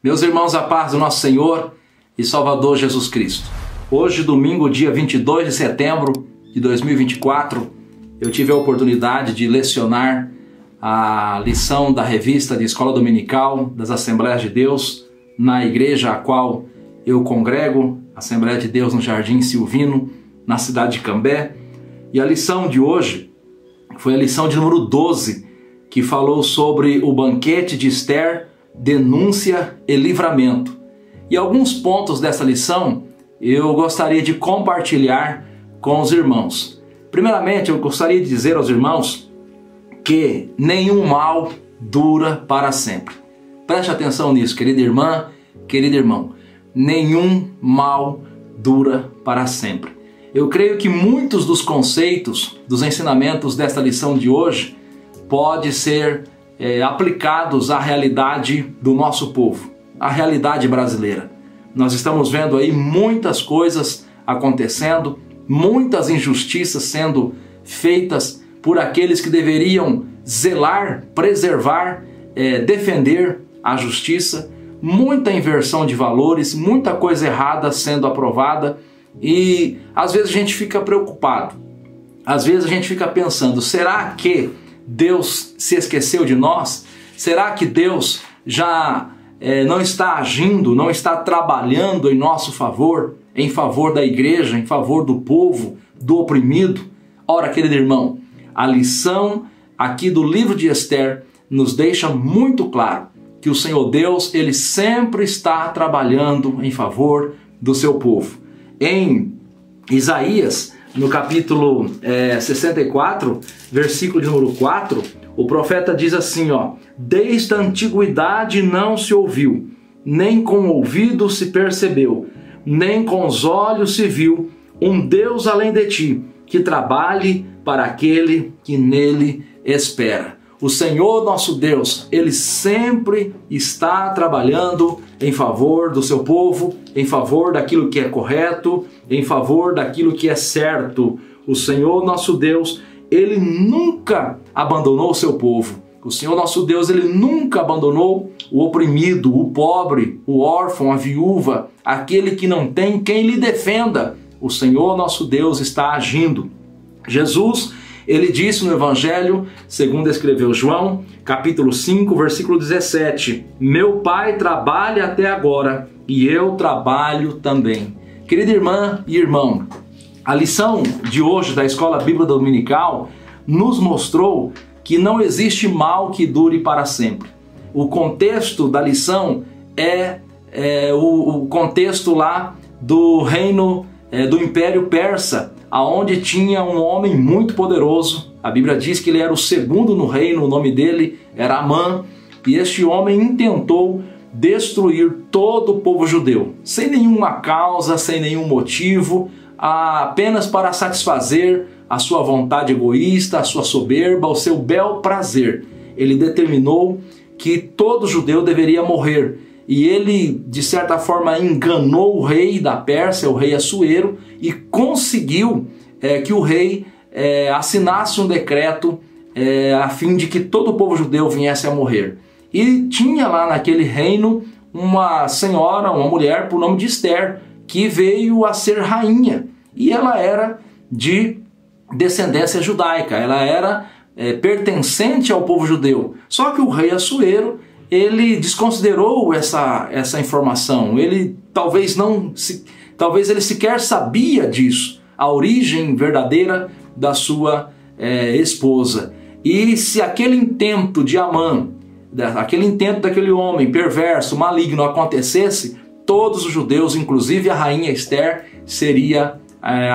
Meus irmãos, a paz do nosso Senhor e Salvador Jesus Cristo. Hoje, domingo, dia 22 de setembro de 2024, eu tive a oportunidade de lecionar a lição da revista de Escola Dominical das Assembleias de Deus na igreja a qual eu congrego, Assembleia de Deus no Jardim Silvino, na cidade de Cambé. E a lição de hoje foi a lição de número 12, que falou sobre o banquete de Esther, denúncia e livramento. E alguns pontos dessa lição eu gostaria de compartilhar com os irmãos. Primeiramente, eu gostaria de dizer aos irmãos que nenhum mal dura para sempre. Preste atenção nisso, querida irmã, querido irmão. Nenhum mal dura para sempre. Eu creio que muitos dos conceitos, dos ensinamentos desta lição de hoje podem ser aplicados à realidade do nosso povo, à realidade brasileira. Nós estamos vendo aí muitas coisas acontecendo, muitas injustiças sendo feitas por aqueles que deveriam zelar, preservar, defender a justiça, muita inversão de valores, muita coisa errada sendo aprovada e às vezes a gente fica preocupado, às vezes a gente fica pensando, será que Deus se esqueceu de nós? Será que Deus já não está agindo, não está trabalhando em nosso favor, em favor da igreja, em favor do povo, do oprimido? Ora, querido irmão, a lição aqui do livro de Esther nos deixa muito claro que o Senhor Deus, Ele sempre está trabalhando em favor do seu povo. Em Isaías, no capítulo 64, versículo de número 4, o profeta diz assim, desde a antiguidade não se ouviu, nem com o ouvido se percebeu, nem com os olhos se viu, um Deus além de ti, que trabalhe para aquele que nele espera. O Senhor nosso Deus, Ele sempre está trabalhando em favor do seu povo, em favor daquilo que é correto, em favor daquilo que é certo. O Senhor nosso Deus, Ele nunca abandonou o seu povo. O Senhor nosso Deus, Ele nunca abandonou o oprimido, o pobre, o órfão, a viúva, aquele que não tem quem lhe defenda. O Senhor nosso Deus está agindo. Jesus, Ele disse no Evangelho, segundo escreveu João, capítulo 5, versículo 17, meu Pai trabalha até agora e eu trabalho também. Querida irmã e irmão, a lição de hoje da Escola Bíblica Dominical nos mostrou que não existe mal que dure para sempre. O contexto da lição é o contexto lá do reino do Império Persa, aonde tinha um homem muito poderoso. A Bíblia diz que ele era o segundo no reino, o nome dele era Amã, e este homem intentou destruir todo o povo judeu, sem nenhuma causa, sem nenhum motivo, apenas para satisfazer a sua vontade egoísta, a sua soberba, o seu bel prazer. Ele determinou que todo judeu deveria morrer. E ele, de certa forma, enganou o rei da Pérsia, o rei Assuero, e conseguiu que o rei assinasse um decreto a fim de que todo o povo judeu viesse a morrer. E tinha lá naquele reino uma senhora, uma mulher por nome de Esther, que veio a ser rainha. E ela era de descendência judaica, ela era pertencente ao povo judeu. Só que o rei Assuero, ele desconsiderou essa informação. Ele talvez ele sequer sabia disso, a origem verdadeira da sua esposa. E se aquele intento de Amã, aquele intento daquele homem perverso, maligno acontecesse, todos os judeus, inclusive a rainha Esther, seria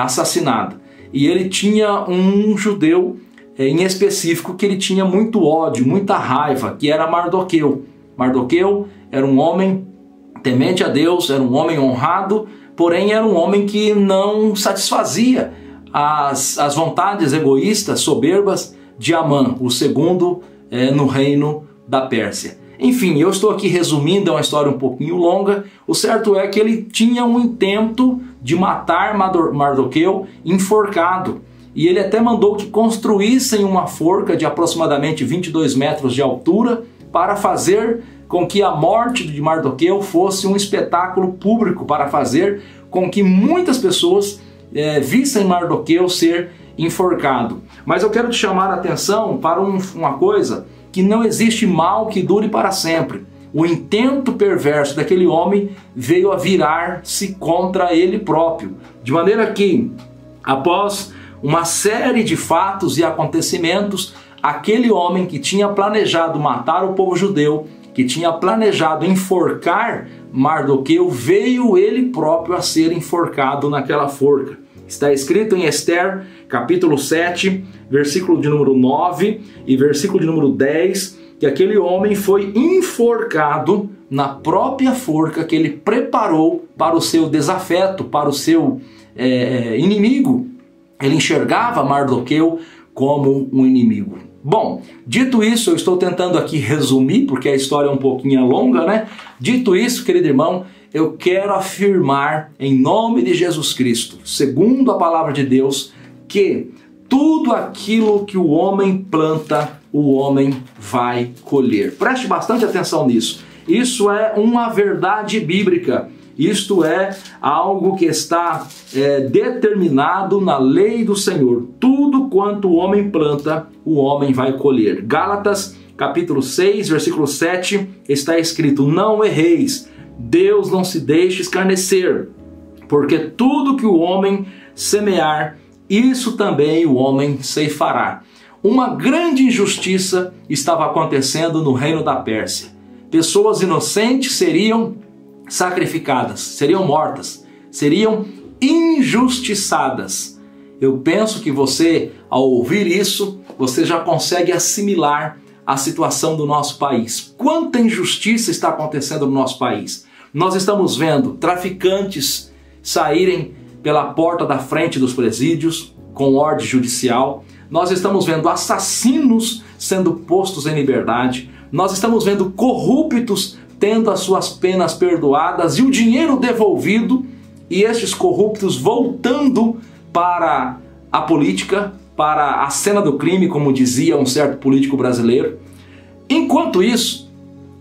assassinada. E ele tinha um judeu em específico que ele tinha muito ódio, muita raiva, que era Mardoqueu. Mardoqueu era um homem temente a Deus, era um homem honrado, porém era um homem que não satisfazia as vontades egoístas, soberbas de Amã, o segundo no reino da Pérsia. Enfim, eu estou aqui resumindo, é uma história um pouquinho longa. O certo é que ele tinha um intento de matar Mardoqueu enforcado. E ele até mandou que construíssem uma forca de aproximadamente 22 metros de altura para fazer com que a morte de Mardoqueu fosse um espetáculo público, para fazer com que muitas pessoas vissem Mardoqueu ser enforcado. Mas eu quero te chamar a atenção para uma coisa, que não existe mal que dure para sempre. O intento perverso daquele homem veio a virar-se contra ele próprio, de maneira que, após uma série de fatos e acontecimentos, aquele homem que tinha planejado matar o povo judeu, que tinha planejado enforcar Mardoqueu, veio ele próprio a ser enforcado naquela forca. Está escrito em Esther, capítulo 7, versículo de número 9 e versículo de número 10, que aquele homem foi enforcado na própria forca que ele preparou para o seu desafeto, para o seu inimigo. Ele enxergava Mardoqueu como um inimigo. Bom, dito isso, eu estou tentando aqui resumir, porque a história é um pouquinho longa, né? Dito isso, querido irmão, eu quero afirmar em nome de Jesus Cristo, segundo a palavra de Deus, que tudo aquilo que o homem planta, o homem vai colher. Preste bastante atenção nisso. Isso é uma verdade bíblica. Isto é algo que está determinado na lei do Senhor. Tudo quanto o homem planta, o homem vai colher. Gálatas, capítulo 6, versículo 7, está escrito: não erreis, Deus não se deixe escarnecer, porque tudo que o homem semear, isso também o homem ceifará. Uma grande injustiça estava acontecendo no reino da Pérsia. Pessoas inocentes seriam sacrificadas, seriam mortas, seriam injustiçadas. Eu penso que você, ao ouvir isso, você já consegue assimilar a situação do nosso país. Quanta injustiça está acontecendo no nosso país. Nós estamos vendo traficantes saírem pela porta da frente dos presídios com ordem judicial. Nós estamos vendo assassinos sendo postos em liberdade. Nós estamos vendo corruptos tendo as suas penas perdoadas e o dinheiro devolvido, e estes corruptos voltando para a política, para a cena do crime, como dizia um certo político brasileiro. Enquanto isso,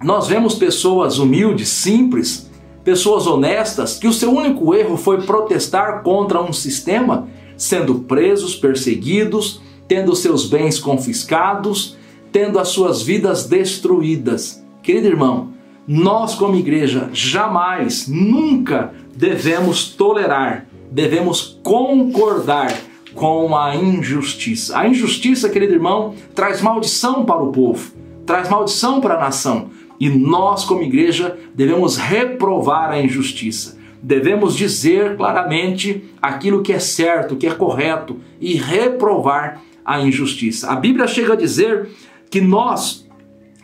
nós vemos pessoas humildes, simples, pessoas honestas, que o seu único erro foi protestar contra um sistema, sendo presos, perseguidos, tendo seus bens confiscados, tendo as suas vidas destruídas. Querido irmão, nós como igreja jamais, nunca devemos tolerar, devemos concordar com a injustiça. A injustiça, querido irmão, traz maldição para o povo, traz maldição para a nação. E nós como igreja devemos reprovar a injustiça. Devemos dizer claramente aquilo que é certo, que é correto e reprovar a injustiça. A Bíblia chega a dizer que nós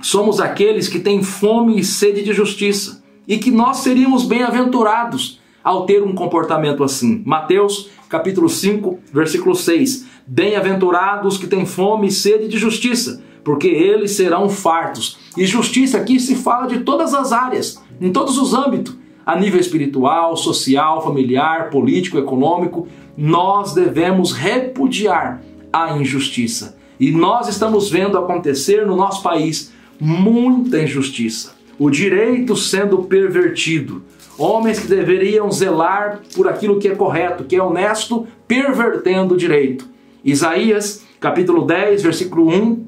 somos aqueles que têm fome e sede de justiça e que nós seríamos bem-aventurados ao ter um comportamento assim. Mateus capítulo 5, versículo 6. Bem-aventurados que têm fome e sede de justiça, porque eles serão fartos. E justiça aqui se fala de todas as áreas, em todos os âmbitos, a nível espiritual, social, familiar, político, econômico. Nós devemos repudiar a injustiça. E nós estamos vendo acontecer no nosso país muita injustiça. O direito sendo pervertido. Homens que deveriam zelar por aquilo que é correto, que é honesto, pervertendo o direito. Isaías, capítulo 10, versículo 1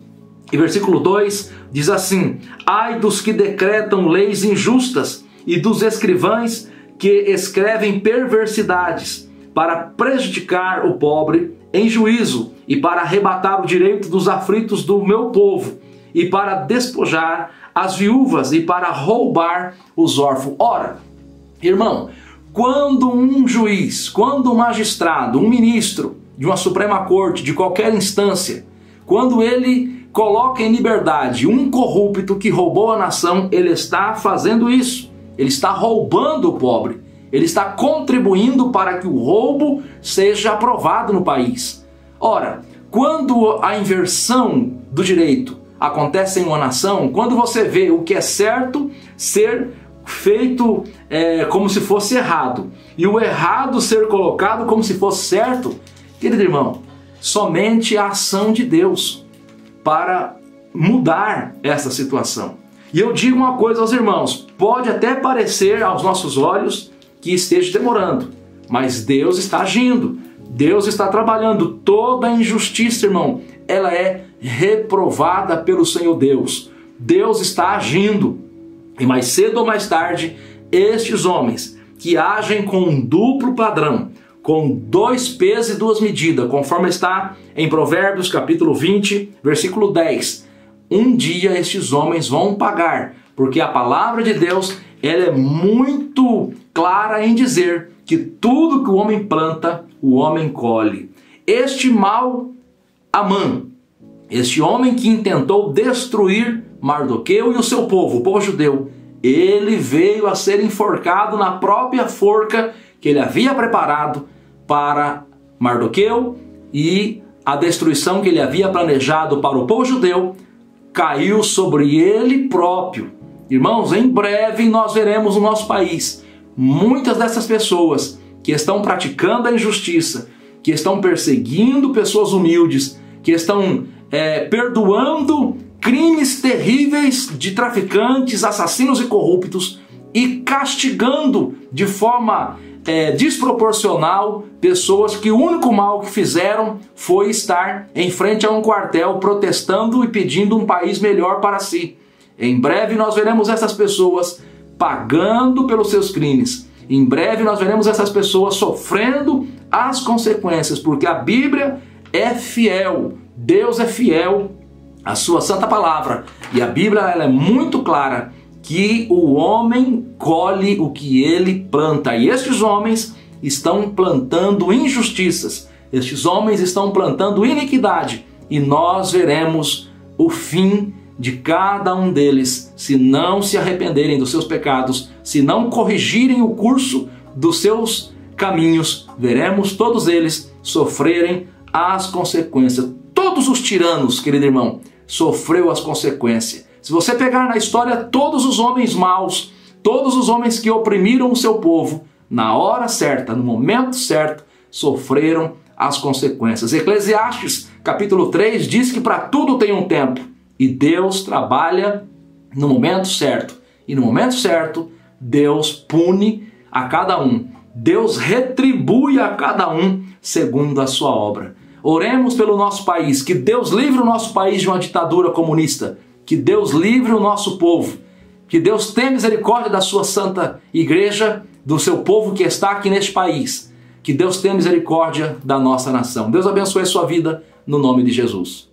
e versículo 2, diz assim: ai dos que decretam leis injustas e dos escrivães que escrevem perversidades para prejudicar o pobre em juízo e para arrebatar o direito dos aflitos do meu povo e para despojar as viúvas e para roubar os órfãos. Ora, irmão, quando um juiz, quando um magistrado, um ministro de uma Suprema Corte, de qualquer instância, quando ele coloca em liberdade um corrupto que roubou a nação, ele está fazendo isso. Ele está roubando o pobre. Ele está contribuindo para que o roubo seja aprovado no país. Ora, quando a inversão do direito acontece em uma nação, quando você vê o que é certo ser feito como se fosse errado, e o errado ser colocado como se fosse certo, querido irmão, somente a ação de Deus para mudar essa situação. E eu digo uma coisa aos irmãos, pode até parecer aos nossos olhos que esteja demorando, mas Deus está agindo, Deus está trabalhando. Toda injustiça, irmão, ela é reprovada pelo Senhor Deus. Deus está agindo. E mais cedo ou mais tarde, estes homens que agem com um duplo padrão, com 2 pesos e 2 medidas, conforme está em Provérbios capítulo 20, versículo 10. Um dia estes homens vão pagar, porque a palavra de Deus ela é muito clara em dizer que tudo que o homem planta, o homem colhe. Este mau Amã, este homem que intentou destruir Mardoqueu e o seu povo, o povo judeu, ele veio a ser enforcado na própria forca que ele havia preparado para Mardoqueu, e a destruição que ele havia planejado para o povo judeu caiu sobre ele próprio. Irmãos, em breve nós veremos no nosso país muitas dessas pessoas que estão praticando a injustiça, que estão perseguindo pessoas humildes, que estão perdoando crimes terríveis de traficantes, assassinos e corruptos, e castigando de forma desproporcional pessoas que o único mal que fizeram foi estar em frente a um quartel protestando e pedindo um país melhor para si. Em breve nós veremos essas pessoas pagando pelos seus crimes. Em breve nós veremos essas pessoas sofrendo as consequências, porque a Bíblia é fiel, Deus é fiel à sua santa palavra, e a Bíblia ela é muito clara que o homem colhe o que ele planta, e estes homens estão plantando injustiças, estes homens estão plantando iniquidade, e nós veremos o fim de cada um deles, se não se arrependerem dos seus pecados, se não corrigirem o curso dos seus caminhos, veremos todos eles sofrerem as consequências. Todos os tiranos, querido irmão, sofreu as consequências. Se você pegar na história todos os homens maus, todos os homens que oprimiram o seu povo, na hora certa, no momento certo, sofreram as consequências. Eclesiastes capítulo 3 diz que para tudo tem um tempo, e Deus trabalha no momento certo. E no momento certo, Deus pune a cada um. Deus retribui a cada um segundo a sua obra. Oremos pelo nosso país, que Deus livre o nosso país de uma ditadura comunista, que Deus livre o nosso povo, que Deus tenha misericórdia da sua santa igreja, do seu povo que está aqui neste país, que Deus tenha misericórdia da nossa nação. Deus abençoe a sua vida, no nome de Jesus.